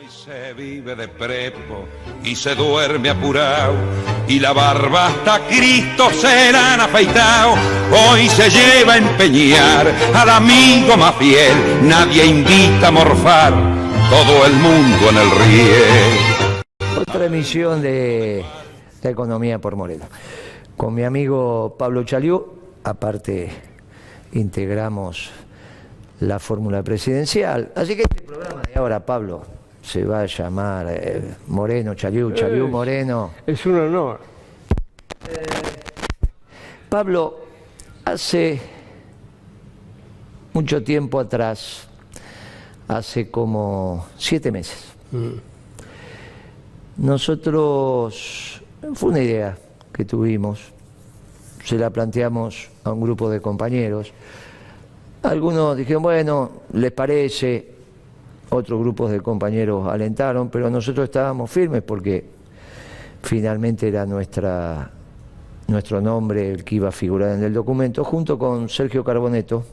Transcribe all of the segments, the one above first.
Se vive de prepo y se duerme apurado, y la barba hasta Cristo se la han afeitado. Hoy se lleva a empeñar al amigo más fiel, nadie invita a morfar, todo el mundo en el riel. Otra emisión de La Economía por Moreno. Con mi amigo Pablo Chaliú, aparte integramos la fórmula presidencial. Así que este programa de ahora, Pablo, se va a llamar Moreno, Chaliú, Chaliú, Moreno. Es un honor. Pablo, hace mucho tiempo atrás, hace como 7 meses, nosotros, fue una idea que tuvimos, se la planteamos a un grupo de compañeros. Algunos dijeron, bueno, les parece, otros grupos de compañeros alentaron, pero nosotros estábamos firmes porque finalmente era nuestro nombre el que iba a figurar en el documento. Junto con Sergio Carboneto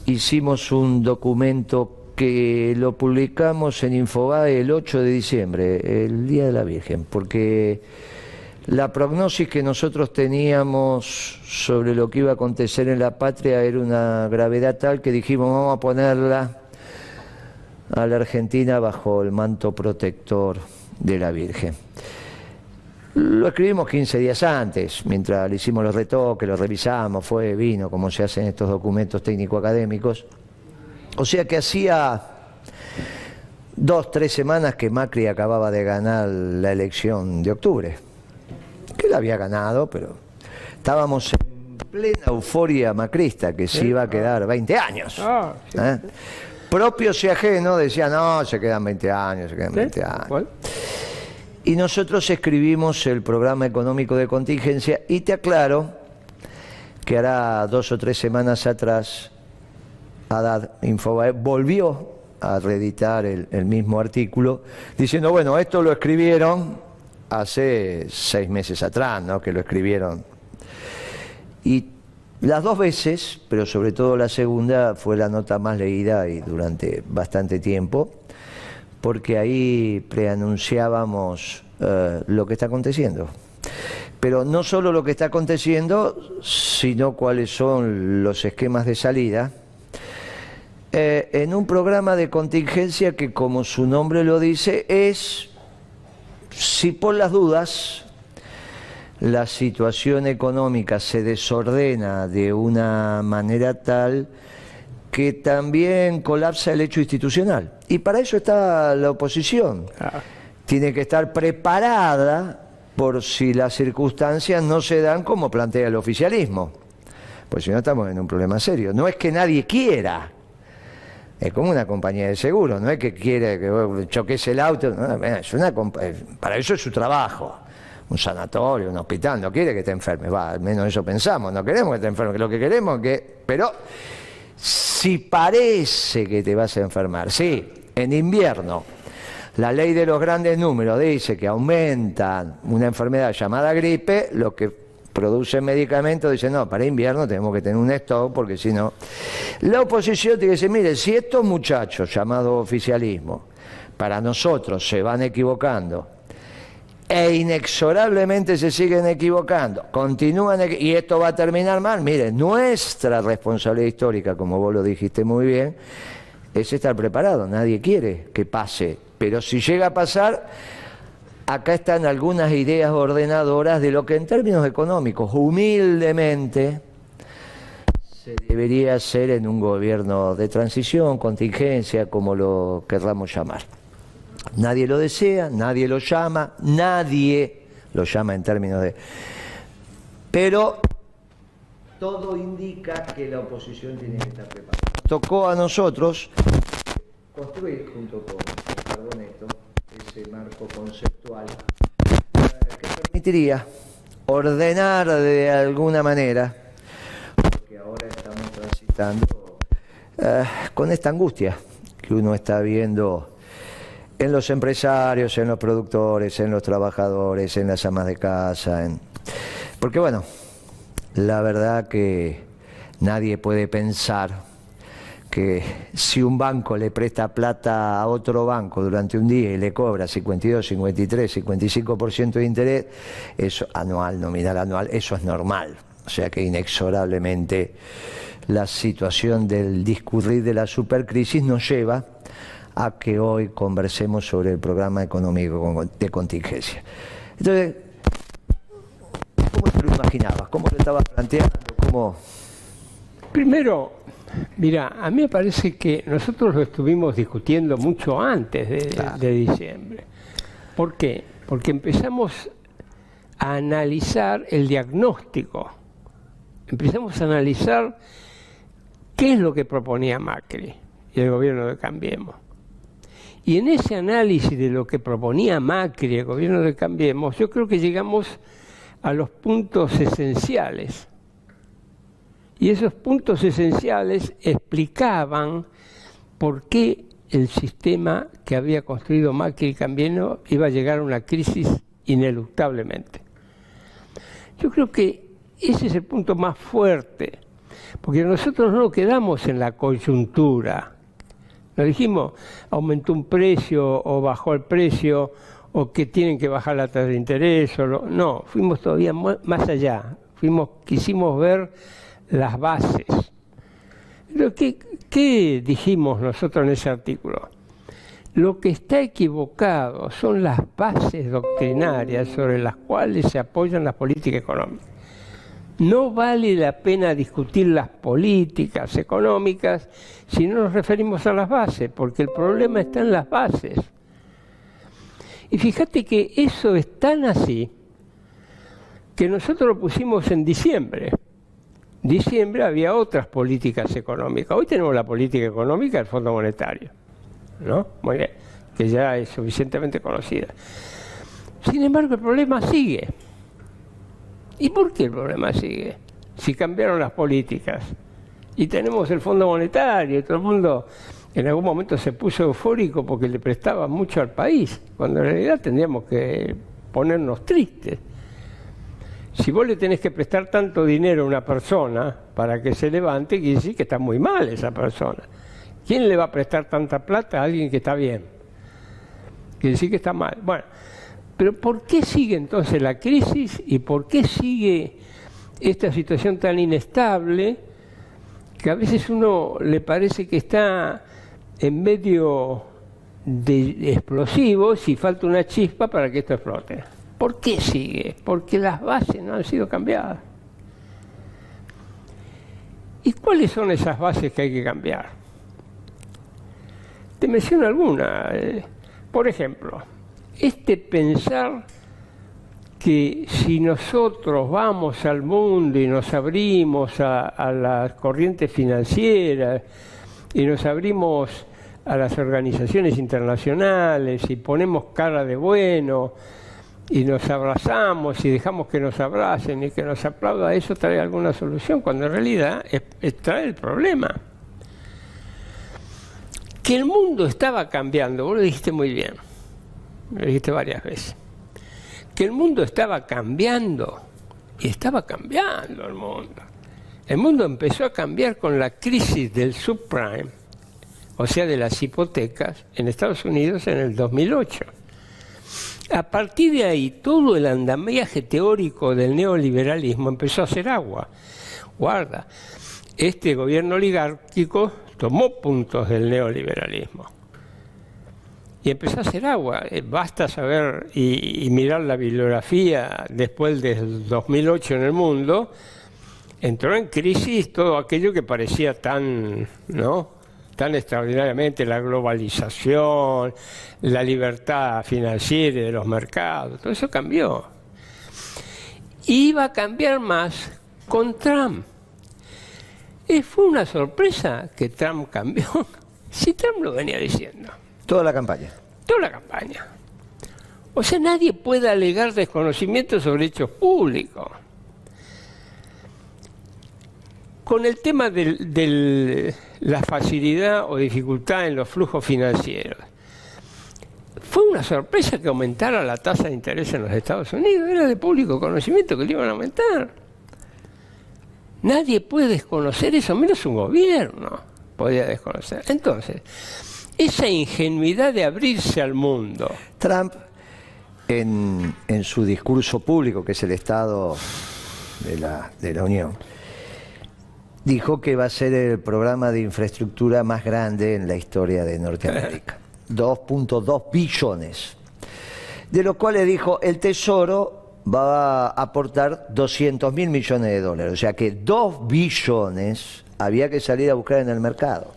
hicimos un documento que lo publicamos en Infobae el 8 de diciembre, el Día de la Virgen, porque la prognosis que nosotros teníamos sobre lo que iba a acontecer en la patria era una gravedad tal que dijimos, vamos a ponerla a la Argentina bajo el manto protector de la Virgen. Lo escribimos 15 días antes, mientras le hicimos los retoques, lo revisamos, vino, como se hacen estos documentos técnico-académicos. O sea que hacía 2-3 semanas que Macri acababa de ganar la elección de octubre. Que la había ganado, pero estábamos en plena euforia macrista, que se iba a quedar 20 años. Propios y ajenos decían, no, se quedan 20 años, se quedan 20 años. ¿Cuál? Y nosotros escribimos el programa económico de contingencia, y te aclaro que hará 2 o 3 semanas atrás, Haddad Infobae volvió a reeditar el mismo artículo, diciendo, bueno, esto lo escribieron hace 6 meses atrás, ¿no?, que lo escribieron. Y las 2 veces, pero sobre todo la segunda, fue la nota más leída y durante bastante tiempo, porque ahí preanunciábamos lo que está aconteciendo. Pero no solo lo que está aconteciendo, sino cuáles son los esquemas de salida, en un programa de contingencia que, como su nombre lo dice, es, si por las dudas la situación económica se desordena de una manera tal que también colapsa el hecho institucional. Y para eso está la oposición. Tiene que estar preparada por si las circunstancias no se dan como plantea el oficialismo. Pues si no, estamos en un problema serio. No es que nadie quiera. Es como una compañía de seguros. No es que quiere que choques el auto. No, es para eso es su trabajo. Un sanatorio, un hospital, no quiere que te enfermes, al menos eso pensamos, no queremos que te enfermes, lo que queremos es que, pero si parece que te vas a enfermar, sí, en invierno, la ley de los grandes números dice que aumentan una enfermedad llamada gripe, lo que produce medicamentos, dice, no, para invierno tenemos que tener un stock, porque si no, la oposición tiene que decir, mire, si estos muchachos, llamados oficialismo, para nosotros se van equivocando, e inexorablemente se siguen equivocando, continúan, y esto va a terminar mal. Mire, nuestra responsabilidad histórica, como vos lo dijiste muy bien, es estar preparado. Nadie quiere que pase, pero si llega a pasar, acá están algunas ideas ordenadoras de lo que en términos económicos, humildemente, se debería hacer en un gobierno de transición, contingencia, como lo querramos llamar. Nadie lo desea, nadie lo llama en términos de... Pero todo indica que la oposición tiene que estar preparada. Tocó a nosotros construir junto con Carboneto ese marco conceptual que permitiría ordenar de alguna manera, porque ahora estamos transitando con esta angustia que uno está viendo en los empresarios, en los productores, en los trabajadores, en las amas de casa. Porque bueno, la verdad que nadie puede pensar que si un banco le presta plata a otro banco durante un día y le cobra 52, 53, 55% de interés, eso anual, nominal anual, eso es normal. O sea que inexorablemente la situación del discurrir de la supercrisis nos lleva a que hoy conversemos sobre el programa económico de contingencia. Entonces, ¿cómo te lo imaginabas? ¿Cómo lo estabas planteando? ¿Cómo? Primero, mira, a mí me parece que nosotros lo estuvimos discutiendo mucho antes de diciembre. ¿Por qué? Porque empezamos a analizar el diagnóstico. Empezamos a analizar qué es lo que proponía Macri y el gobierno de Cambiemos. Y en ese análisis de lo que proponía Macri y el gobierno de Cambiemos, yo creo que llegamos a los puntos esenciales. Y esos puntos esenciales explicaban por qué el sistema que había construido Macri y Cambiemos iba a llegar a una crisis ineluctablemente. Yo creo que ese es el punto más fuerte, porque nosotros no quedamos en la coyuntura. No dijimos, aumentó un precio o bajó el precio o que tienen que bajar la tasa de interés. No, fuimos todavía más allá. Quisimos ver las bases. ¿Qué dijimos nosotros en ese artículo? Lo que está equivocado son las bases doctrinarias sobre las cuales se apoyan las políticas económicas. No vale la pena discutir las políticas económicas si no nos referimos a las bases, porque el problema está en las bases. Y fíjate que eso es tan así que nosotros lo pusimos en diciembre. En diciembre había otras políticas económicas. Hoy tenemos la política económica del Fondo Monetario, ¿no? Muy bien, que ya es suficientemente conocida. Sin embargo, el problema sigue. ¿Y por qué el problema sigue? Si cambiaron las políticas y tenemos el Fondo Monetario y todo el mundo en algún momento se puso eufórico porque le prestaba mucho al país, cuando en realidad tendríamos que ponernos tristes. Si vos le tenés que prestar tanto dinero a una persona para que se levante, quiere decir que está muy mal esa persona. ¿Quién le va a prestar tanta plata a alguien que está bien? Quiere decir que está mal. Bueno, pero ¿por qué sigue entonces la crisis y por qué sigue esta situación tan inestable que a veces uno le parece que está en medio de explosivos y falta una chispa para que esto explote? ¿Por qué sigue? Porque las bases no han sido cambiadas. ¿Y cuáles son esas bases que hay que cambiar? Te menciono alguna. Por ejemplo, pensar que si nosotros vamos al mundo y nos abrimos a las corrientes financieras y nos abrimos a las organizaciones internacionales y ponemos cara de bueno y nos abrazamos y dejamos que nos abracen y que nos aplauda, eso trae alguna solución, cuando en realidad trae el problema. Que el mundo estaba cambiando, vos lo dijiste muy bien, lo dijiste varias veces, que el mundo estaba cambiando, y estaba cambiando el mundo. El mundo empezó a cambiar con la crisis del subprime, o sea, de las hipotecas, en Estados Unidos en el 2008. A partir de ahí, todo el andamiaje teórico del neoliberalismo empezó a hacer agua. Guarda, este gobierno oligárquico tomó puntos del neoliberalismo y empezó a hacer agua. Basta saber y mirar la bibliografía después del 2008 en el mundo. Entró en crisis todo aquello que parecía tan, ¿no?, tan extraordinariamente, la globalización, la libertad financiera de los mercados, todo eso cambió. Iba a cambiar más con Trump. Fue una sorpresa que Trump cambió. Si Trump lo venía diciendo. Toda la campaña. Toda la campaña. O sea, nadie puede alegar desconocimiento sobre hechos públicos. Con el tema de la facilidad o dificultad en los flujos financieros, fue una sorpresa que aumentara la tasa de interés en los Estados Unidos. Era de público conocimiento que le iban a aumentar. Nadie puede desconocer eso, menos un gobierno. podía desconocer. Entonces, esa ingenuidad de abrirse al mundo. Trump, en su discurso público, que es el Estado de la Unión, dijo que va a ser el programa de infraestructura más grande en la historia de Norteamérica. 2.2 billones. De los cuales dijo, el Tesoro va a aportar 200.000 millones de dólares. O sea que 2 billones había que salir a buscar en el mercado.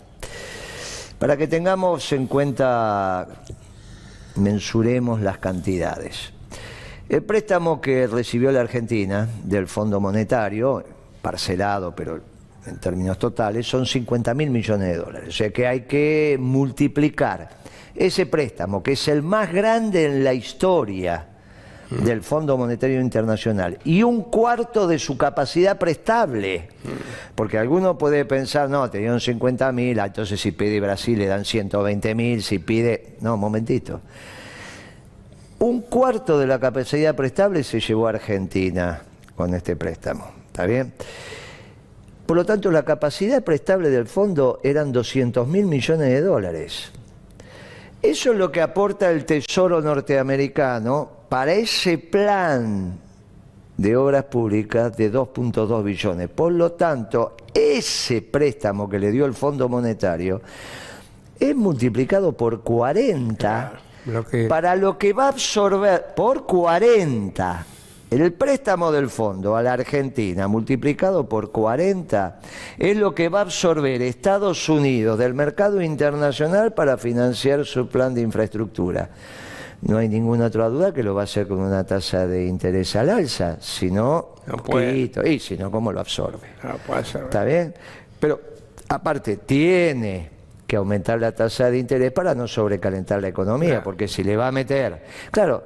Para que tengamos en cuenta, mensuremos las cantidades. El préstamo que recibió la Argentina del Fondo Monetario, parcelado, pero en términos totales, son 50.000 millones de dólares. O sea que hay que multiplicar ese préstamo, que es el más grande en la historia del Fondo Monetario Internacional, y 1/4 de su capacidad prestable. Porque alguno puede pensar, no, te dieron 50.000, entonces si pide Brasil le dan 120.000, si pide... No, momentito. 1/4 de la capacidad prestable se llevó a Argentina con este préstamo. ¿Está bien? Por lo tanto, la capacidad prestable del fondo eran 200.000 millones de dólares. Eso es lo que aporta el Tesoro norteamericano para ese plan de obras públicas de 2.2 billones. Por lo tanto, ese préstamo que le dio el Fondo Monetario es multiplicado por 40 para lo que va a absorber por 40. El préstamo del fondo a la Argentina multiplicado por 40 es lo que va a absorber Estados Unidos del mercado internacional para financiar su plan de infraestructura. No hay ninguna otra duda que lo va a hacer con una tasa de interés al alza, si no, y si no, ¿cómo lo absorbe? No puede absorber. ¿Está bien? Pero aparte tiene que aumentar la tasa de interés para no sobrecalentar la economía, porque si le va a meter... Claro,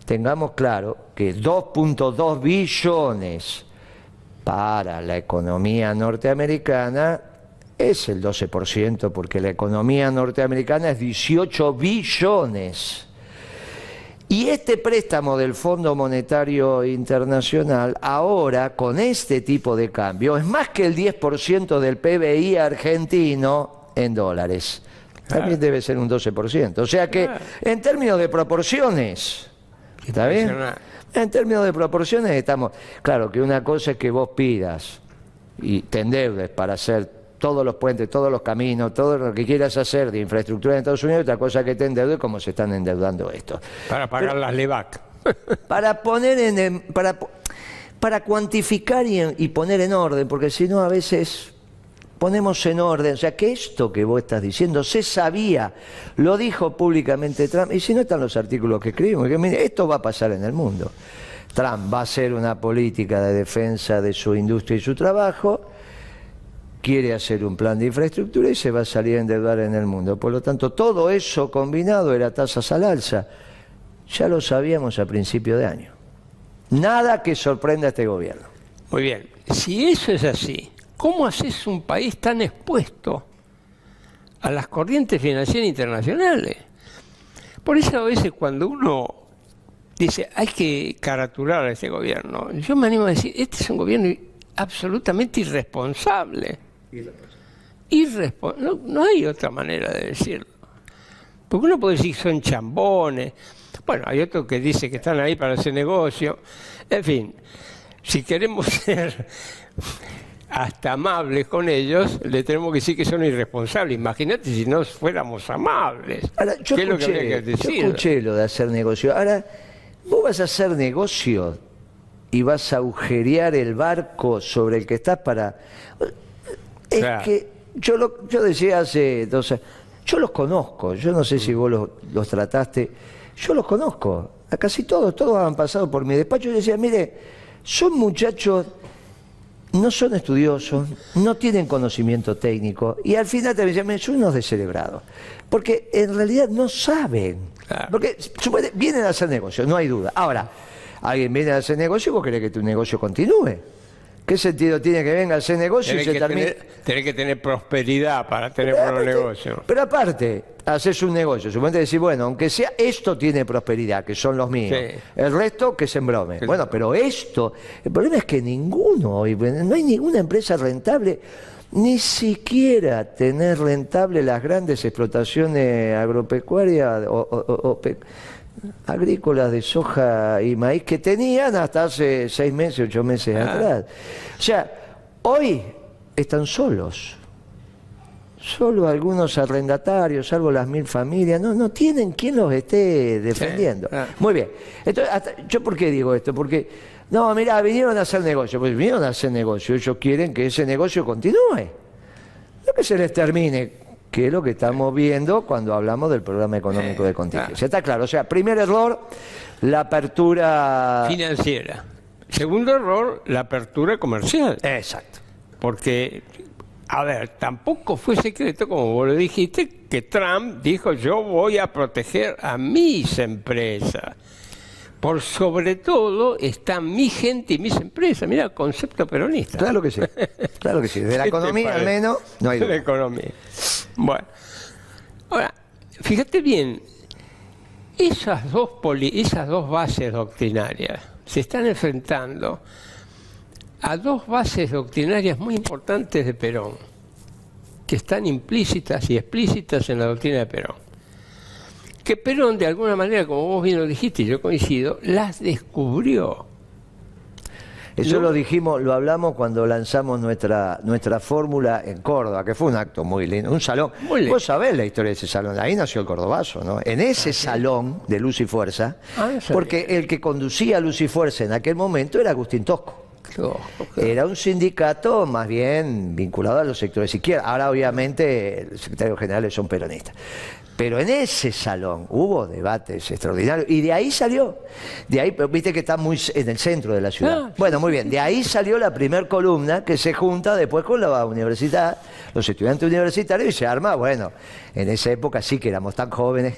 tengamos claro que 2.2 billones para la economía norteamericana es el 12%, porque la economía norteamericana es 18 billones. Y este préstamo del Fondo Monetario Internacional, ahora, con este tipo de cambio, es más que el 10% del PBI argentino en dólares. También debe ser un 12%. O sea que, en términos de proporciones... ¿Está bien? En términos de proporciones estamos... Claro que una cosa es que vos pidas y te endeudes para hacer todos los puentes, todos los caminos, todo lo que quieras hacer de infraestructura en Estados Unidos, otra cosa es que te endeudes como se están endeudando estos. Para pagar las LEVAC. Para poner para cuantificar y poner en orden, porque si no a veces... ponemos en orden, o sea, que esto que vos estás diciendo se sabía, lo dijo públicamente Trump, y si no están los artículos que escribimos, que mire, esto va a pasar en el mundo. Trump va a hacer una política de defensa de su industria y su trabajo, quiere hacer un plan de infraestructura y se va a salir a endeudar en el mundo. Por lo tanto, todo eso combinado era tasas al alza. Ya lo sabíamos a principio de año. Nada que sorprenda a este gobierno. Muy bien, si eso es así, ¿cómo haces un país tan expuesto a las corrientes financieras internacionales? Por eso a veces cuando uno dice hay que caratular a este gobierno, yo me animo a decir, este es un gobierno absolutamente irresponsable. No hay otra manera de decirlo. Porque uno puede decir que son chambones. Bueno, hay otro que dice que están ahí para hacer negocio. En fin, si queremos ser... hasta amables con ellos, le tenemos que decir que son irresponsables. Imagínate si no fuéramos amables. Ahora, yo escuché lo de hacer negocio. Ahora, vos vas a hacer negocio y vas a agujerear el barco sobre el que estás para... Es que yo decía hace 2 años, yo los conozco, yo no sé si vos los trataste, yo los conozco, a casi todos han pasado por mi despacho y decía, mire, son muchachos... no son estudiosos, no tienen conocimiento técnico y al final te dicen, son unos descerebrados, porque en realidad no saben, porque vienen a hacer negocio, no hay duda. Ahora, alguien viene a hacer negocio y vos querés que tu negocio continúe. ¿Qué sentido tiene que venga a hacer negocio y se termine? Tenés que tener prosperidad para tener buenos negocios. Pero aparte, haces un negocio, suponete decir, bueno, aunque sea esto tiene prosperidad, que son los míos, el resto que se embrome. Bueno, pero esto, el problema es que ninguno hoy, no hay ninguna empresa rentable ni siquiera tener rentable las grandes explotaciones agropecuarias agrícolas de soja y maíz que tenían hasta hace 6 meses, 8 meses atrás. O sea, hoy están solos. Solo algunos arrendatarios, salvo las 1000 familias, no tienen quien los esté defendiendo. Sí, muy bien. Entonces, ¿yo por qué digo esto? Porque, no, mirá, vinieron a hacer negocio. Pues vinieron a hacer negocio. Ellos quieren que ese negocio continúe. No que se les termine, que es lo que estamos viendo cuando hablamos del programa económico de contingencia. Está claro. O sea, primer error, la apertura financiera. Segundo error, la apertura comercial. Exacto. Porque, a ver, tampoco fue secreto, como vos lo dijiste, que Trump dijo: yo voy a proteger a mis empresas. Por sobre todo están mi gente y mis empresas. Mira, el concepto peronista. Claro que sí, claro que sí. De la economía al menos no hay duda. De la economía. Bueno, ahora, fíjate bien, esas dos bases doctrinarias se están enfrentando a dos bases doctrinarias muy importantes de Perón, que están implícitas y explícitas en la doctrina de Perón. Que Perón, de alguna manera, como vos bien lo dijiste y yo coincido, las descubrió. Eso lo dijimos, lo hablamos cuando lanzamos nuestra fórmula en Córdoba, que fue un acto muy lindo, un salón. Vos sabés la historia de ese salón, ahí nació el Cordobazo, ¿no? En ese salón de Luz y Fuerza, porque el que conducía Luz y Fuerza en aquel momento era Agustín Tosco. Era un sindicato más bien vinculado a los sectores izquierdos. Ahora obviamente los secretarios generales son peronistas. Pero en ese salón hubo debates extraordinarios y de ahí salió, viste que está muy en el centro de la ciudad. Bueno, muy bien, de ahí salió la primer columna que se junta después con la universidad, los estudiantes universitarios, y se arma, bueno, en esa época sí que éramos tan jóvenes,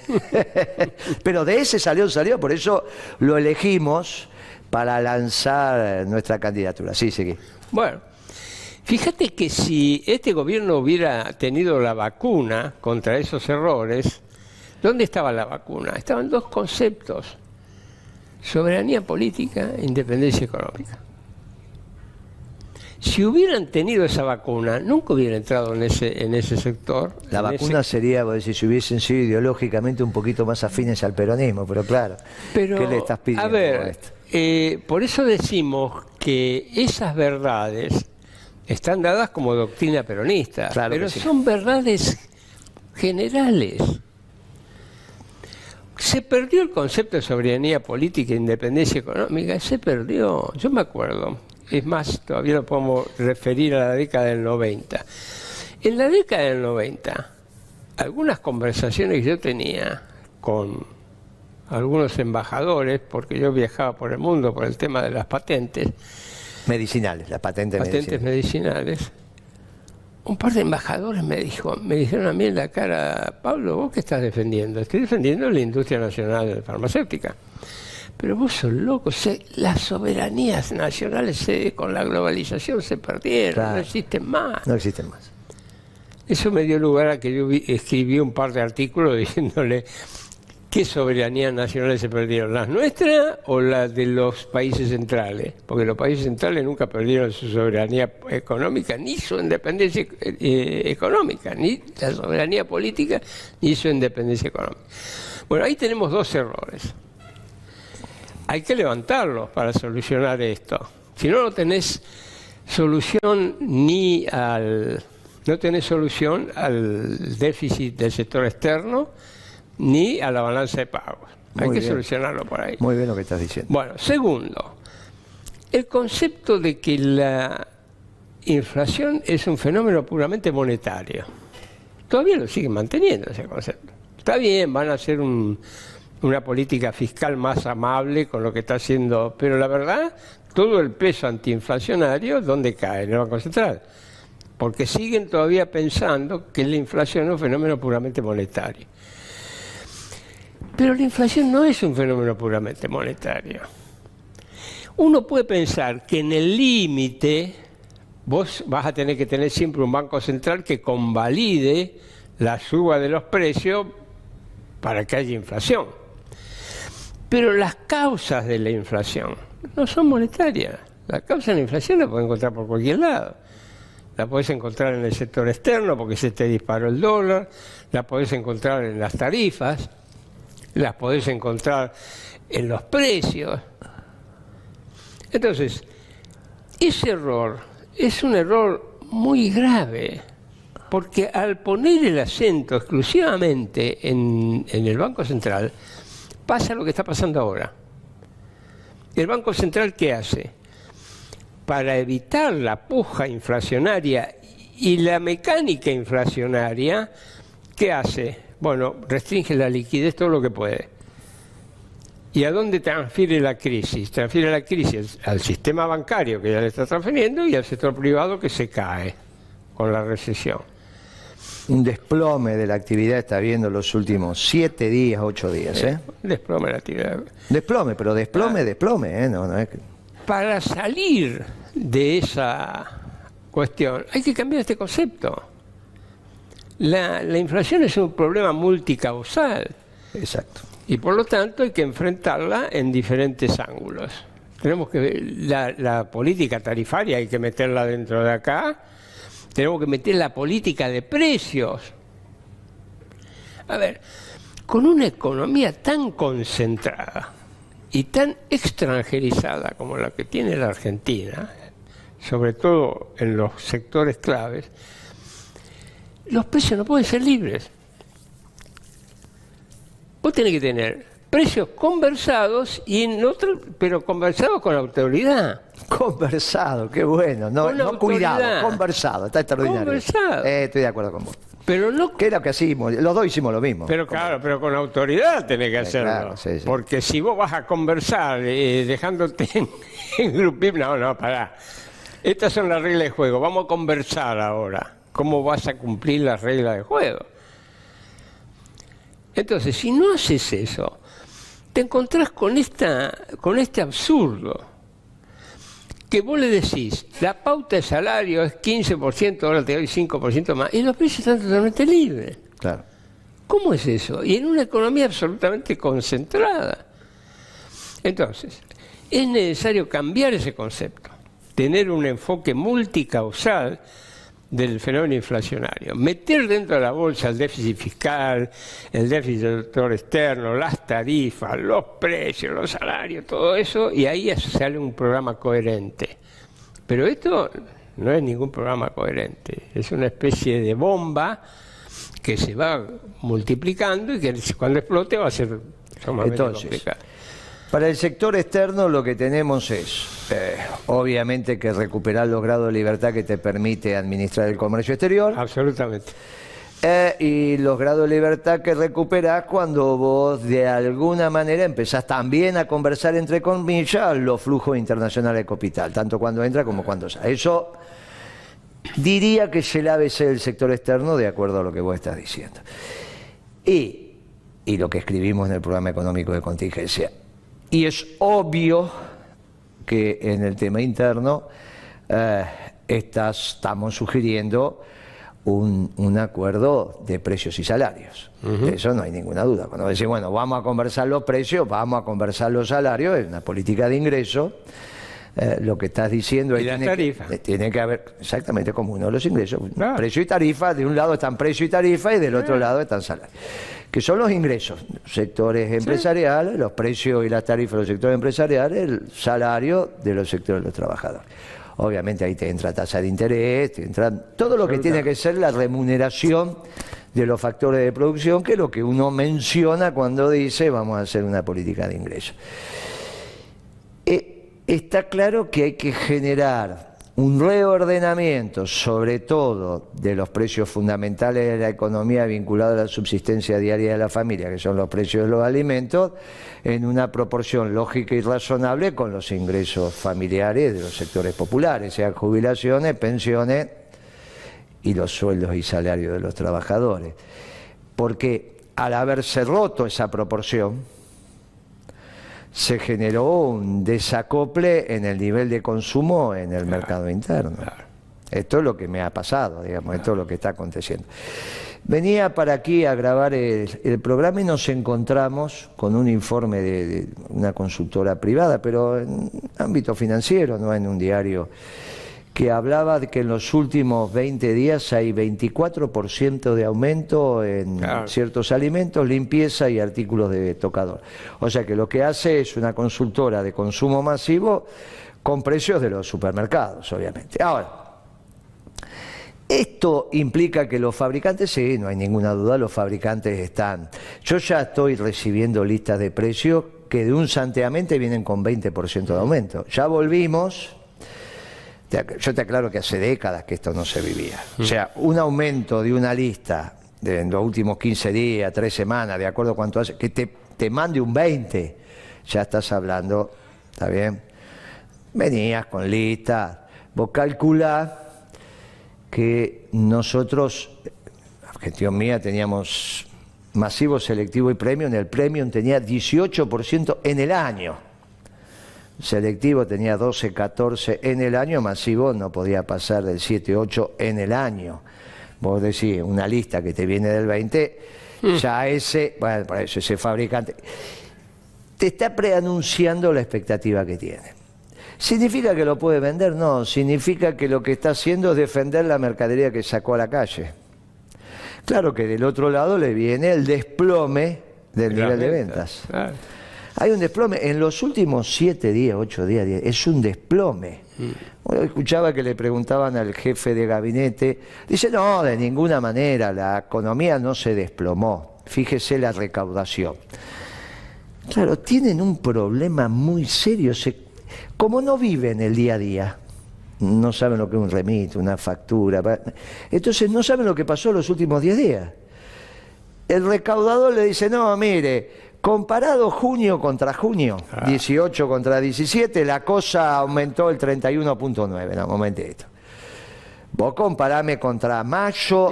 pero de ese salió, por eso lo elegimos para lanzar nuestra candidatura. Sí, seguí. Bueno, fíjate que si este gobierno hubiera tenido la vacuna contra esos errores, ¿dónde estaba la vacuna? Estaban dos conceptos: soberanía política e independencia económica. Si hubieran tenido esa vacuna, nunca hubiera entrado en ese sector. La vacuna sería, vos decís, si hubiesen sido ideológicamente un poquito más afines al peronismo, pero claro, ¿qué le estás pidiendo? A ver, por eso decimos que esas verdades están dadas como doctrina peronista, claro, pero sí, son verdades generales. Se perdió el concepto de soberanía política e independencia económica, se perdió. Yo me acuerdo, es más, todavía lo podemos referir a la década del 90. En la década del 90, algunas conversaciones que yo tenía con algunos embajadores, porque yo viajaba por el mundo por el tema de las patentes, medicinales, las patentes medicinales. Un par de embajadores me dijeron a mí en la cara: Pablo, ¿vos qué estás defendiendo? Estoy defendiendo la industria nacional farmacéutica. Pero vos sos loco, las soberanías nacionales con la globalización se perdieron, claro, no existen más. No existen más. Eso me dio lugar a que yo escribí un par de artículos diciéndole: ¿qué soberanías nacionales se perdieron? ¿Las nuestras o las de los países centrales? Porque los países centrales nunca perdieron su soberanía económica, ni su independencia económica, ni la soberanía política, ni su independencia económica. Bueno, ahí tenemos dos errores. Hay que levantarlos para solucionar esto. Si no, no tenés solución al déficit del sector externo, ni a la balanza de pagos. Hay que solucionarlo por ahí. Muy bien lo que estás diciendo. Bueno, segundo, el concepto de que la inflación es un fenómeno puramente monetario. Todavía lo siguen manteniendo ese concepto. Está bien, van a hacer una política fiscal más amable con lo que está haciendo, pero la verdad, todo el peso antiinflacionario, ¿dónde cae? En el Banco Central. Porque siguen todavía pensando que la inflación es un fenómeno puramente monetario. Pero la inflación no es un fenómeno puramente monetario. Uno puede pensar que en el límite vos vas a tener que tener siempre un banco central que convalide la suba de los precios para que haya inflación. Pero las causas de la inflación no son monetarias. Las causas de la inflación las pueden encontrar por cualquier lado. la podés encontrar en el sector externo porque se te disparó el dólar, la podés encontrar en las tarifas, las podés encontrar en los precios. Entonces, ese error es un error muy grave, porque al poner el acento exclusivamente en el Banco Central, pasa lo que está pasando ahora. ¿El Banco Central qué hace? Para evitar la puja inflacionaria y la mecánica inflacionaria, ¿qué hace? Bueno, restringe la liquidez todo lo que puede. ¿Y a dónde transfiere la crisis? Transfiere la crisis al sistema bancario, que ya le está transfiriendo, y al sector privado, que se cae con la recesión. Un desplome de la actividad está viendo los últimos 7 días, 8 días. Un desplome de la actividad. Desplome, pero desplome. No es que... Para salir de esa cuestión hay que cambiar este concepto. La inflación es un problema multicausal. Exacto. Y por lo tanto hay que enfrentarla en diferentes ángulos. Tenemos que ver la política tarifaria, hay que meterla dentro de acá. Tenemos que meter la política de precios. A ver, con una economía tan concentrada y tan extranjerizada como la que tiene la Argentina, sobre todo en los sectores claves, los precios no pueden ser libres. Vos tenés que tener precios conversados y en otro, pero conversados con la autoridad. Conversado, qué bueno. No cuidado, conversado, está extraordinario. Conversado. Estoy de acuerdo con vos. Pero no... ¿Qué es lo que hicimos? Los dos hicimos lo mismo. Pero claro, pero con autoridad tenés que hacerlo. Claro, sí. Porque si vos vas a conversar dejándote en grupir, no, pará. Estas son las reglas de juego, vamos a conversar ahora. ¿Cómo vas a cumplir las reglas de juego? Entonces, si no haces eso, te encontrás con este absurdo. Que vos le decís, la pauta de salario es 15%, ahora te doy 5% más, y los precios están totalmente libres. Claro. ¿Cómo es eso? Y en una economía absolutamente concentrada. Entonces, es necesario cambiar ese concepto, tener un enfoque multicausal del fenómeno inflacionario, meter dentro de la bolsa el déficit fiscal, el déficit del sector externo, las tarifas, los precios, los salarios, todo eso, y ahí sale un programa coherente. Pero esto no es ningún programa coherente, es una especie de bomba que se va multiplicando y que cuando explote va a ser sumamente complicado. Para el sector externo lo que tenemos es, obviamente, que recuperar los grados de libertad que te permite administrar el comercio exterior. Absolutamente. Y los grados de libertad que recuperás cuando vos de alguna manera empezás también a conversar, entre comillas, los flujos internacionales de capital, tanto cuando entra como cuando sale. Eso diría que es el ABC del sector externo, de acuerdo a lo que vos estás diciendo. Y lo que escribimos en el programa económico de contingencia. Y es obvio que en el tema interno estamos sugiriendo un acuerdo de precios y salarios. De eso no hay ninguna duda. Cuando decimos, bueno, vamos a conversar los precios, vamos a conversar los salarios, es una política de ingreso. Lo que estás diciendo es que tiene que haber exactamente como uno de los ingresos. Claro. Precio y tarifa, de un lado están precio y tarifa y del otro lado están salarios. Que son los ingresos, sectores empresariales, los precios y las tarifas de los sectores empresariales, el salario de los sectores de los trabajadores. Obviamente ahí te entra tasa de interés, te entra todo lo que tiene que ser la remuneración de los factores de producción, que es lo que uno menciona cuando dice vamos a hacer una política de ingresos. Está claro que hay que generar un reordenamiento, sobre todo de los precios fundamentales de la economía vinculados a la subsistencia diaria de la familia, que son los precios de los alimentos, en una proporción lógica y razonable con los ingresos familiares de los sectores populares, sean jubilaciones, pensiones y los sueldos y salarios de los trabajadores. Porque al haberse roto esa proporción, se generó un desacople en el nivel de consumo en el mercado interno. Esto es lo que me ha pasado, digamos, esto es lo que está aconteciendo. Venía para aquí a grabar el programa y nos encontramos con un informe de una consultora privada, pero en ámbito financiero, no en un diario, que hablaba de que en los últimos 20 días hay 24% de aumento en ciertos alimentos, limpieza y artículos de tocador. O sea que lo que hace es una consultora de consumo masivo con precios de los supermercados, obviamente. Ahora, esto implica que los fabricantes, sí, no hay ninguna duda, los fabricantes están. Yo ya estoy recibiendo listas de precios que de un santeamente vienen con 20% de aumento. Ya volvimos. Yo te aclaro que hace décadas que esto no se vivía. O sea, un aumento de una lista en los últimos 15 días, 3 semanas, de acuerdo a cuánto hace, que te mande un 20, ya estás hablando, ¿está bien? Venías con lista, vos calculás que nosotros, la gestión mía, teníamos masivo, selectivo y premium. El premium tenía 18% en el año. Selectivo tenía 12, 14 en el año, masivo no podía pasar del 7, 8 en el año. Vos decís, una lista que te viene del 20, ya ese, bueno, por eso ese fabricante te está preanunciando la expectativa que tiene. ¿Significa que lo puede vender? No, significa que lo que está haciendo es defender la mercadería que sacó a la calle. Claro que del otro lado le viene el desplome del nivel de ventas. Claro. Hay un desplome en los últimos 7 días, 8 días, es un desplome. Bueno, escuchaba que le preguntaban al jefe de gabinete, dice, no, de ninguna manera, la economía no se desplomó, fíjese la recaudación. Claro, tienen un problema muy serio, como no viven el día a día, no saben lo que es un remito, una factura, entonces no saben lo que pasó los últimos 10 días. El recaudador le dice, no, mire, comparado junio contra junio, 18 contra 17, la cosa aumentó el 31.9, no, momentito. Vos comparame contra mayo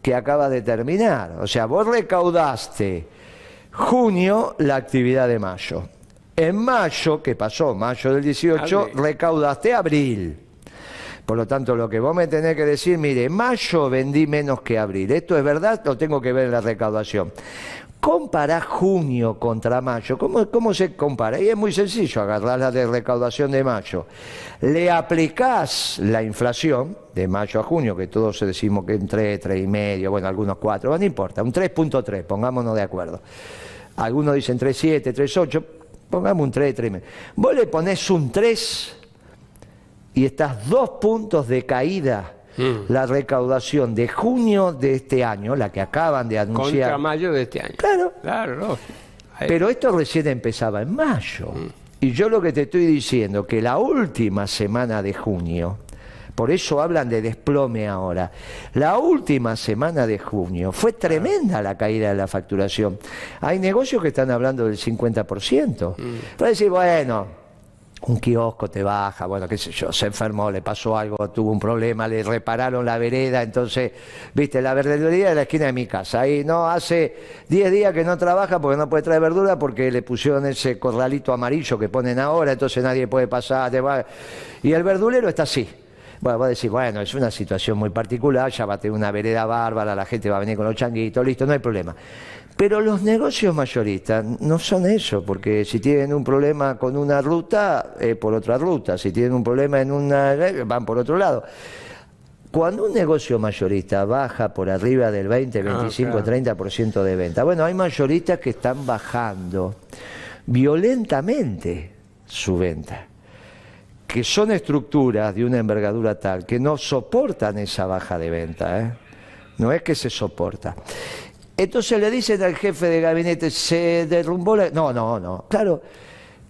que acaba de terminar. O sea, vos recaudaste junio la actividad de mayo. En mayo, ¿qué pasó? Mayo del 18, recaudaste abril. Por lo tanto, lo que vos me tenés que decir, mire, mayo vendí menos que abril. ¿Esto es verdad? Lo tengo que ver en la recaudación. Compará junio contra mayo. ¿Cómo se compara? Y es muy sencillo, agarrás la de recaudación de mayo. Le aplicás la inflación de mayo a junio, que todos decimos que en 3, 3,5, bueno, algunos 4, bueno, no importa, un 3.3, pongámonos de acuerdo. Algunos dicen 3,7, 3,8, pongamos un 3, 3,5. Vos le ponés un 3 y estás 2 puntos de caída. La recaudación de junio de este año, la que acaban de anunciar. Contra mayo de este año. Claro. Claro, no. Pero esto recién empezaba en mayo. Y yo lo que te estoy diciendo, que la última semana de junio, por eso hablan de desplome ahora, la última semana de junio fue tremenda la caída de la facturación. Hay negocios que están hablando del 50%. Para decir, bueno, un kiosco te baja, bueno, qué sé yo, se enfermó, le pasó algo, tuvo un problema, le repararon la vereda, entonces, viste, la verdulería de la esquina de mi casa, ahí no, hace 10 días que no trabaja porque no puede traer verdura porque le pusieron ese corralito amarillo que ponen ahora, entonces nadie puede pasar, y el verdulero está así. Bueno, vos decís, bueno, es una situación muy particular, ya va a tener una vereda bárbara, la gente va a venir con los changuitos, listo, no hay problema. Pero los negocios mayoristas no son eso, porque si tienen un problema con una ruta, por otra ruta, si tienen un problema en una, van por otro lado. Cuando un negocio mayorista baja por arriba del 20, 25, 30% de venta, bueno, hay mayoristas que están bajando violentamente su venta, que son estructuras de una envergadura tal que no soportan esa baja de venta, no es que se soporta. Entonces le dicen al jefe de gabinete, se derrumbó la... No. Claro,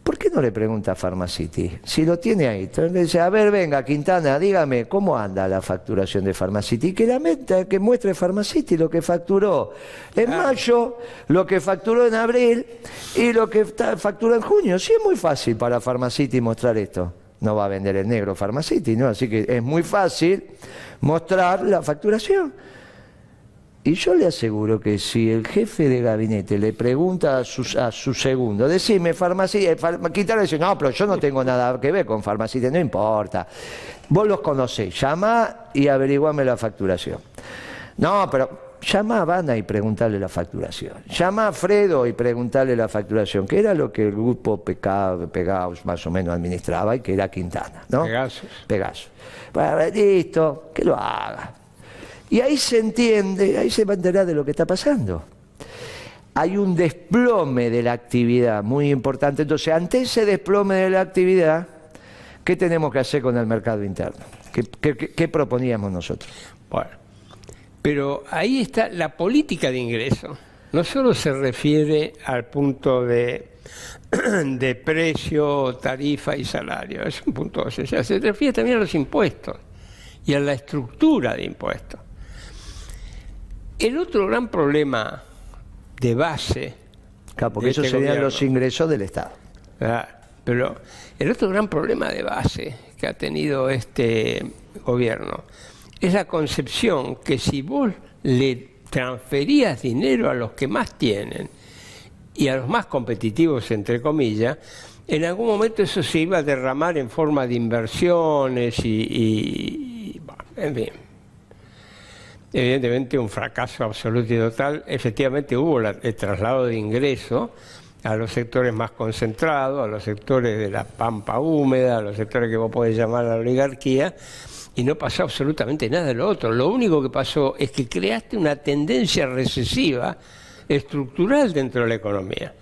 ¿por qué no le pregunta a Pharmacity? Si lo tiene ahí. Entonces le dice, a ver, venga, Quintana, dígame, ¿cómo anda la facturación de Pharmacity? Que muestre Pharmacity lo que facturó en mayo, lo que facturó en abril y lo que facturó en junio. Sí, es muy fácil para Pharmacity mostrar esto. No va a vender el negro Pharmacity, ¿no? Así que es muy fácil mostrar la facturación. Y yo le aseguro que si el jefe de gabinete le pregunta a su segundo, decime, Pharmacity, Quintana dice, no, pero yo no tengo nada que ver con Pharmacity, no importa. Vos los conocés, llamá y averiguame la facturación. No, pero llama a Habana y preguntarle la facturación. Llama a Fredo y preguntarle la facturación, que era lo que el grupo Pegasus más o menos administraba y que era Quintana, ¿no? Pegasus. Bueno, listo, que lo haga. Y ahí se entiende, ahí se va a enterar de lo que está pasando. Hay un desplome de la actividad muy importante. Entonces, ante ese desplome de la actividad, ¿qué tenemos que hacer con el mercado interno? ¿Qué proponíamos nosotros? Bueno, pero ahí está la política de ingreso. No solo se refiere al punto de precio, tarifa y salario, es un punto esencial. Se refiere también a los impuestos y a la estructura de impuestos. El otro gran problema de base... Claro, porque esos serían los ingresos del Estado. Pero el otro gran problema de base que ha tenido este gobierno es la concepción que si vos le transferías dinero a los que más tienen y a los más competitivos, entre comillas, en algún momento eso se iba a derramar en forma de inversiones bueno, en fin. Evidentemente un fracaso absoluto y total. Efectivamente hubo el traslado de ingresos a los sectores más concentrados, a los sectores de la pampa húmeda, a los sectores que vos podés llamar a la oligarquía, y no pasó absolutamente nada de lo otro. Lo único que pasó es que creaste una tendencia recesiva estructural dentro de la economía.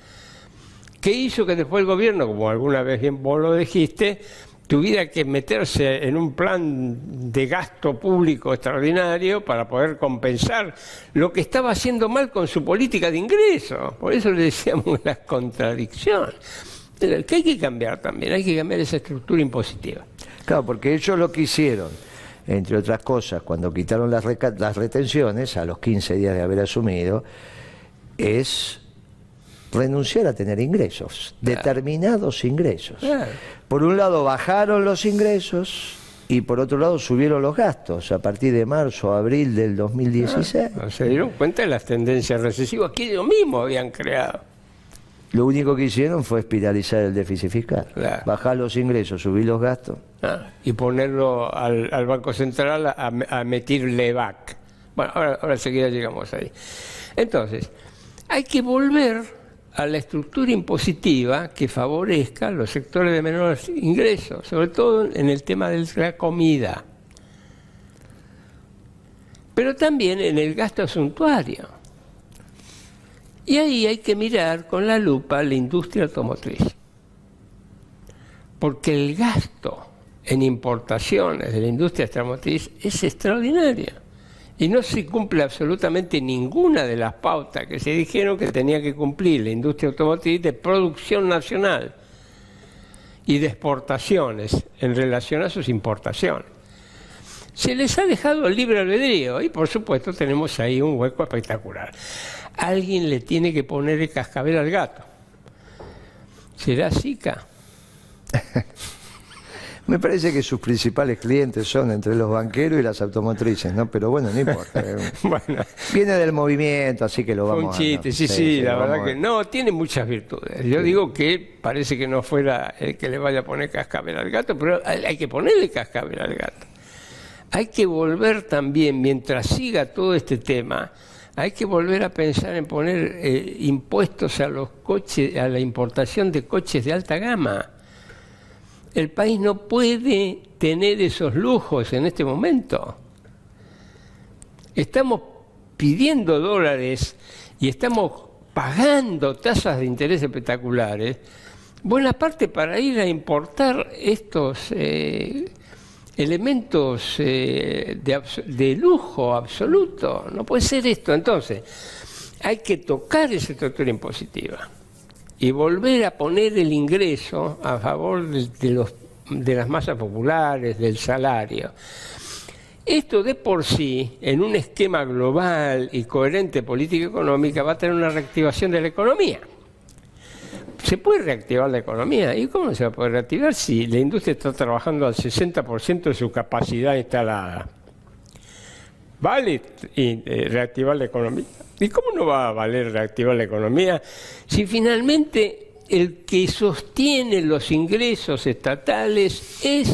¿Qué hizo que después el gobierno, como alguna vez bien vos lo dijiste, tuviera que meterse en un plan de gasto público extraordinario para poder compensar lo que estaba haciendo mal con su política de ingresos? Por eso le decíamos la contradicción. Que hay que cambiar también, hay que cambiar esa estructura impositiva. Claro, porque ellos lo que hicieron, entre otras cosas, cuando quitaron las retenciones, a los 15 días de haber asumido, es renunciar a tener ingresos, determinados ingresos. Por un lado bajaron los ingresos y por otro lado subieron los gastos a partir de marzo, abril del 2016. Se dieron cuenta de las tendencias recesivas que ellos mismos habían creado. Lo único que hicieron fue espiralizar el déficit fiscal, bajar los ingresos, subir los gastos. Y ponerlo al Banco Central a emitir VAC. Bueno, ahora enseguida llegamos ahí. Entonces, hay que volver a la estructura impositiva que favorezca a los sectores de menores ingresos, sobre todo en el tema de la comida, pero también en el gasto suntuario. Y ahí hay que mirar con la lupa la industria automotriz, porque el gasto en importaciones de la industria automotriz es extraordinario. Y no se cumple absolutamente ninguna de las pautas que se dijeron que tenía que cumplir la industria automotriz de producción nacional y de exportaciones en relación a sus importaciones. Se les ha dejado el libre albedrío y por supuesto tenemos ahí un hueco espectacular. Alguien le tiene que poner el cascabel al gato. ¿Será Sica? Me parece que sus principales clientes son entre los banqueros y las automotrices, ¿no? Pero bueno, no importa. Bueno, viene del movimiento, así que lo vamos a... un chiste, sí, la verdad que no, tiene muchas virtudes. Yo digo que parece que no fuera el que le vaya a poner cascabel al gato, pero hay que ponerle cascabel al gato. Hay que volver también, mientras siga todo este tema, hay que volver a pensar en poner impuestos a los coches, a la importación de coches de alta gama. El país no puede tener esos lujos en este momento. Estamos pidiendo dólares y estamos pagando tasas de interés espectaculares, buena parte para ir a importar estos elementos de lujo absoluto. No puede ser esto. Entonces, hay que tocar esa estructura impositiva y volver a poner el ingreso a favor de las masas populares, del salario. Esto de por sí, en un esquema global y coherente política económica, va a tener una reactivación de la economía. ¿Se puede reactivar la economía? ¿Y cómo se va a poder reactivar si la industria está trabajando al 60% de su capacidad instalada? ¿Vale reactivar la economía? ¿Y cómo no va a valer reactivar la economía si finalmente el que sostiene los ingresos estatales es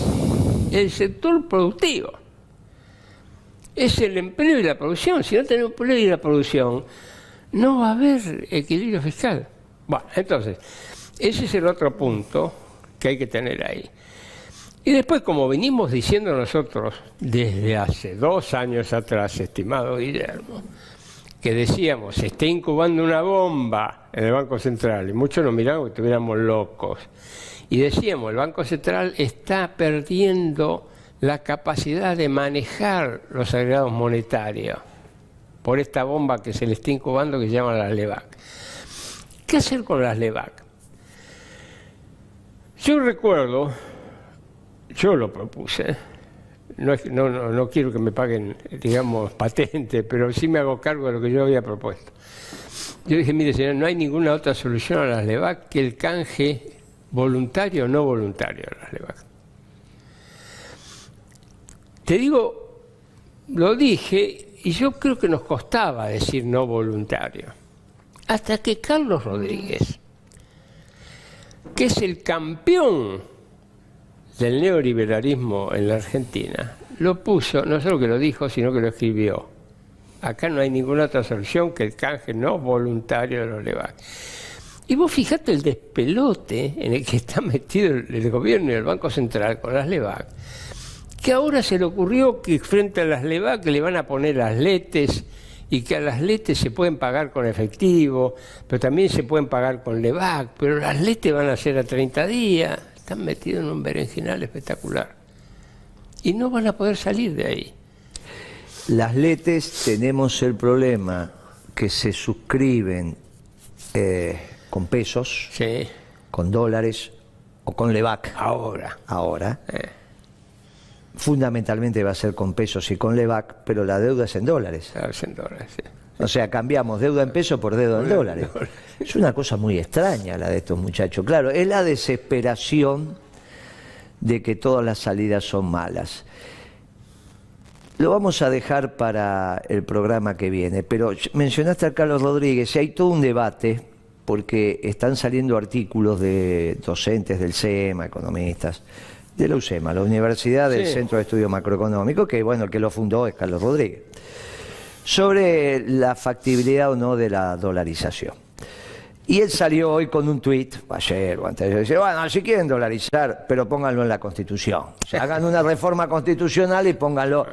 el sector productivo? es el empleo y la producción. Si no tenemos empleo y la producción, no va a haber equilibrio fiscal. Bueno, entonces, ese es el otro punto que hay que tener ahí. Y después, como venimos diciendo nosotros desde hace 2 años atrás, estimado Guillermo, que decíamos, se está incubando una bomba en el Banco Central, y muchos nos miraban que estuviéramos locos. Y decíamos, el Banco Central está perdiendo la capacidad de manejar los agregados monetarios por esta bomba que se le está incubando que se llama las LEBAC. ¿Qué hacer con las LEBAC? Yo recuerdo, yo lo propuse, no quiero que me paguen, digamos, patente, pero sí me hago cargo de lo que yo había propuesto. Yo dije, mire señor, no hay ninguna otra solución a las LEBAC que el canje voluntario o no voluntario a las LEBAC. Te digo, lo dije, y yo creo que nos costaba decir no voluntario, hasta que Carlos Rodríguez, que es el campeón del neoliberalismo en la Argentina, lo puso, no solo que lo dijo, sino que lo escribió. Acá no hay ninguna otra solución que el canje no voluntario de los LEBAC. Y vos fijate el despelote en el que está metido el gobierno y el Banco Central con las LEBAC, que ahora se le ocurrió que frente a las LEBAC le van a poner las letes y que a las letes se pueden pagar con efectivo, pero también se pueden pagar con LEBAC, pero las letes van a ser a 30 días. Están metidos en un berenjenal espectacular. Y no van a poder salir de ahí. Las letes tenemos el problema que se suscriben con pesos, Sí. con dólares o con LEBAC. Ahora. Fundamentalmente va a ser con pesos y con LEBAC, pero la deuda es en dólares. Es en dólares, sí. O sea, cambiamos deuda en pesos por deuda en dólares. Es una cosa muy extraña la de estos muchachos. Claro, es la desesperación de que todas las salidas son malas. Lo vamos a dejar para el programa que viene, pero mencionaste a Carlos Rodríguez y hay todo un debate porque están saliendo artículos de docentes del SEMA, economistas, de la UCEMA, la Universidad del Centro de Estudio Macroeconómico, que bueno, el que lo fundó es Carlos Rodríguez, sobre la factibilidad o no de la dolarización. Y él salió hoy con un tuit, ayer o antes, dice, bueno, si quieren dolarizar, pero pónganlo en la Constitución. O sea, hagan una reforma constitucional y pónganlo.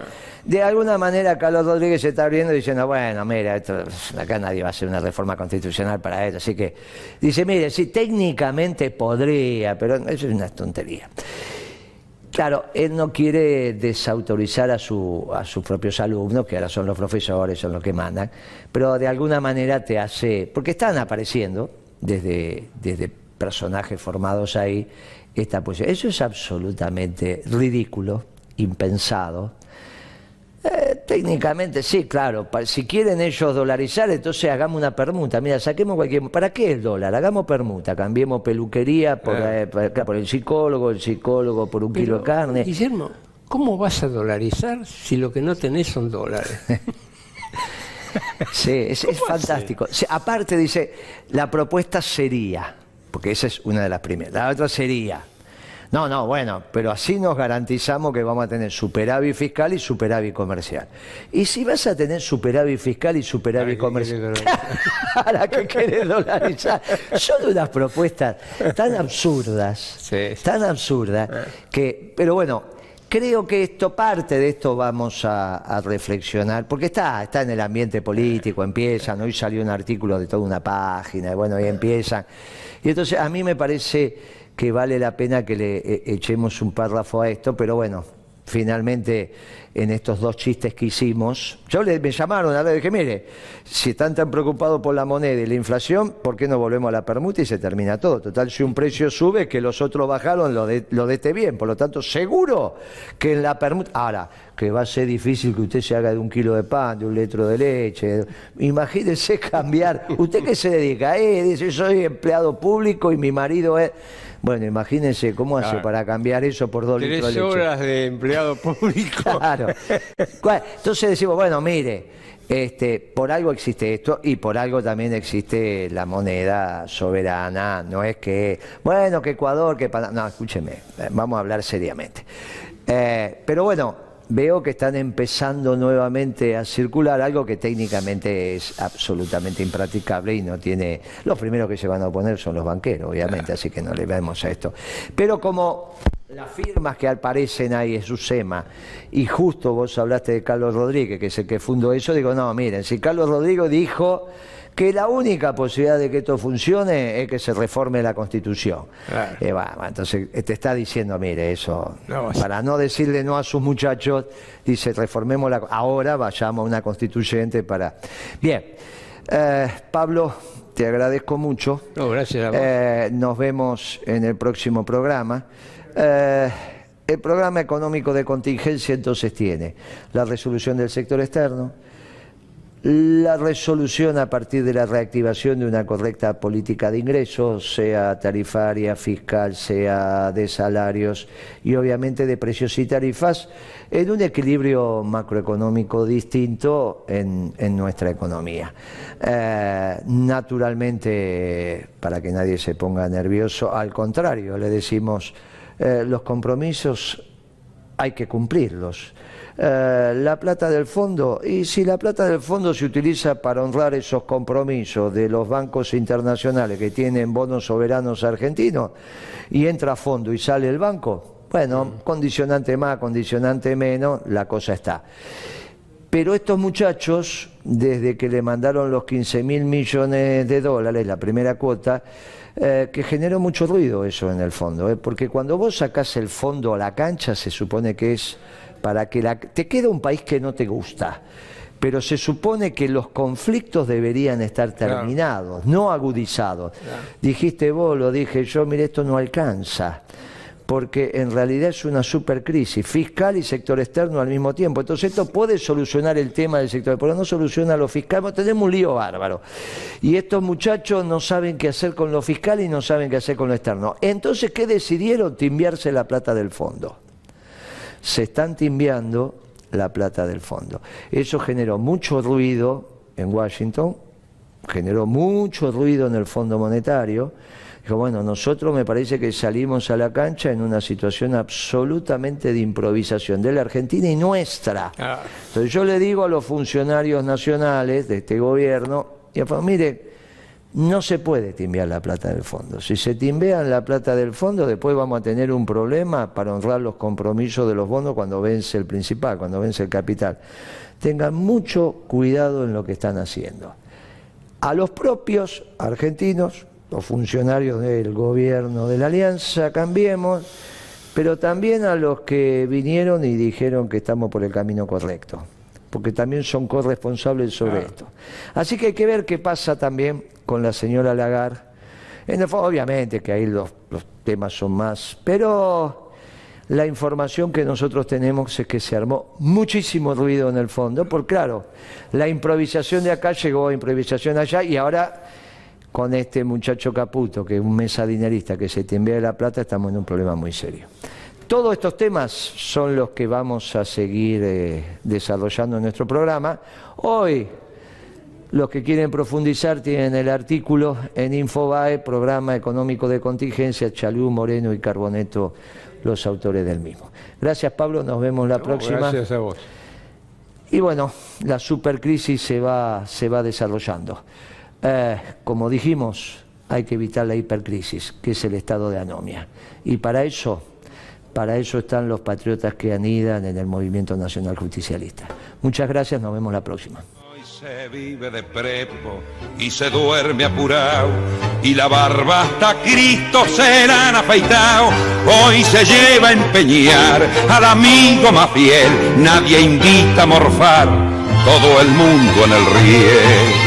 De alguna manera Carlos Rodríguez se está abriendo diciendo, bueno, mira, acá nadie va a hacer una reforma constitucional para eso. Así que dice, mire, sí, técnicamente podría, pero eso es una tontería. Claro, él no quiere desautorizar a sus propios alumnos, que ahora son los profesores, son los que mandan, pero de alguna manera te hace... Porque están apareciendo, desde personajes formados ahí, esta posición. Eso es absolutamente ridículo, impensado. Técnicamente sí, claro, si quieren ellos dolarizar, entonces hagamos una permuta. Mira, saquemos cualquier... ¿Para qué el dólar? Hagamos permuta, cambiemos peluquería por el psicólogo por un kilo de carne. Guillermo, ¿cómo vas a dolarizar si lo que no tenés son dólares? Sí, es fantástico. Sí, aparte dice, la propuesta sería, porque esa es una de las primeras, la otra sería... No, bueno, pero así nos garantizamos que vamos a tener superávit fiscal y superávit comercial. Y si vas a tener superávit fiscal y superávit comercial, ¿para qué querés dolarizar? Son unas propuestas tan absurdas, que, pero bueno, creo que parte de esto vamos a reflexionar, porque está en el ambiente político, empiezan, hoy salió un artículo de toda una página, y bueno, y empiezan. Y entonces a mí me parece que vale la pena que le echemos un párrafo a esto, pero bueno, finalmente en estos 2 chistes que hicimos, me llamaron a ver, dije, mire, si están tan preocupados por la moneda y la inflación, ¿por qué no volvemos a la permuta y se termina todo? Total, si un precio sube, que los otros bajaron, lo de este bien, por lo tanto, seguro que en la permuta... Ahora, que va a ser difícil que usted se haga de 1 kilo de pan, de 1 litro de leche, imagínese cambiar, ¿usted qué se dedica? Dice, soy empleado público y mi marido es... Bueno, imagínense cómo hace para cambiar eso por 2 litros de leche. 3 horas de empleado público. Claro. Entonces decimos, bueno, mire, por algo existe esto y por algo también existe la moneda soberana. No es que, bueno, que Ecuador, que Panamá. No, escúcheme, vamos a hablar seriamente. Pero bueno, veo que están empezando nuevamente a circular, algo que técnicamente es absolutamente impracticable y no tiene... Los primeros que se van a oponer son los banqueros, obviamente, así que no le vemos a esto. Pero como las firmas que aparecen ahí es SUSEMA, y justo vos hablaste de Carlos Rodríguez, que es el que fundó eso, digo, no, miren, si Carlos Rodríguez dijo que la única posibilidad de que esto funcione es que se reforme la Constitución. Claro. Bueno, entonces te está diciendo, mire, eso, no, para no decirle no a sus muchachos, dice, reformemos ahora vayamos a una constituyente para... Bien, Pablo, te agradezco mucho. No, gracias a vos. Nos vemos en el próximo programa. El programa económico de contingencia entonces tiene la resolución del sector externo, la resolución a partir de la reactivación de una correcta política de ingresos, sea tarifaria, fiscal, sea de salarios y obviamente de precios y tarifas, en un equilibrio macroeconómico distinto en nuestra economía. Naturalmente, para que nadie se ponga nervioso, al contrario, le decimos, los compromisos hay que cumplirlos. La plata del fondo, y si la plata del fondo se utiliza para honrar esos compromisos de los bancos internacionales que tienen bonos soberanos argentinos y entra a fondo y sale el banco, bueno, condicionante más, condicionante menos, la cosa está. Pero estos muchachos, desde que le mandaron los 15.000 millones de dólares, la primera cuota, que generó mucho ruido eso en el fondo, porque cuando vos sacás el fondo a la cancha se supone que es para que te queda un país que no te gusta, pero se supone que los conflictos deberían estar terminados, claro, no agudizados. Claro. Dijiste vos, lo dije yo, mire, esto no alcanza, porque en realidad es una supercrisis fiscal y sector externo al mismo tiempo. Entonces esto puede solucionar el tema del sector, pero no soluciona lo fiscal, tenemos un lío bárbaro. Y estos muchachos no saben qué hacer con lo fiscal y no saben qué hacer con lo externo. Entonces, ¿qué decidieron? Timbiarse la plata del fondo. Se están timbiando la plata del fondo. Eso generó mucho ruido en Washington, generó mucho ruido en el Fondo Monetario. Dijo, bueno, nosotros me parece que salimos a la cancha en una situación absolutamente de improvisación de la Argentina y nuestra. Entonces yo le digo a los funcionarios nacionales de este gobierno, mire, no se puede timbiar la plata del fondo. Si se timbean la plata del fondo, después vamos a tener un problema para honrar los compromisos de los bonos cuando vence el principal, cuando vence el capital. Tengan mucho cuidado en lo que están haciendo. A los propios argentinos, los funcionarios del gobierno de la Alianza, Cambiemos, pero también a los que vinieron y dijeron que estamos por el camino correcto, porque también son corresponsables sobre esto. Así que hay que ver qué pasa también con la señora Lagarde. En el fondo, obviamente que ahí los temas son más, pero la información que nosotros tenemos es que se armó muchísimo ruido en el fondo, porque claro, la improvisación de acá llegó a improvisación allá y ahora con este muchacho Caputo, que es un mesadinerista que se te envía la plata, estamos en un problema muy serio. Todos estos temas son los que vamos a seguir desarrollando en nuestro programa. Hoy, los que quieren profundizar tienen el artículo en Infobae, Programa Económico de Contingencia, Chalú, Moreno y Carboneto, los autores del mismo. Gracias, Pablo, nos vemos la próxima. Gracias a vos. Y bueno, la supercrisis se va desarrollando. Como dijimos, hay que evitar la hipercrisis, que es el estado de anomia. Y para eso están los patriotas que anidan en el Movimiento Nacional Justicialista. Muchas gracias, nos vemos la próxima. Hoy se vive de prepo y se duerme apurado, y la barba hasta Cristo se la han afeitado. Hoy se lleva a empeñar al amigo más fiel, nadie invita a morfar, todo el mundo en el riel.